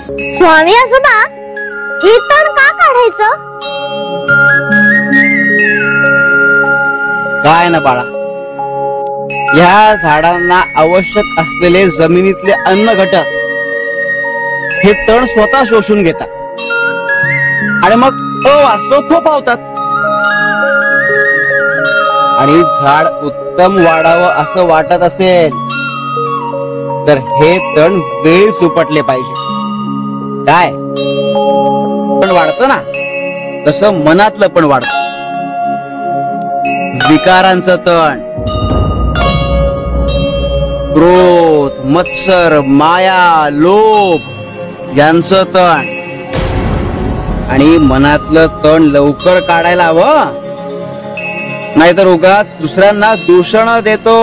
स्वामी आजोबा, हे तण का काढायचं? काय ना बाळा, या झाडांना आवश्यक असलेले जमिनीतले अन्न घटक हे तण स्वतः शोषून घेतात आणि मग अवास्तव थोपवतात आणि झाड उत्तम वाढावं असं वाटत असेल तर हे तण वेळीच उपटले पाहिजे. काय पण वाढतं ना, तसं मनातलं पण वाढतं. विकारांचं तण, क्रोध, मत्सर, माया, लोभ यांचं तण आणि मनातलं तण लवकर काढायला हवं, नाहीतर उगाच दुसऱ्यांना दूषण देतो.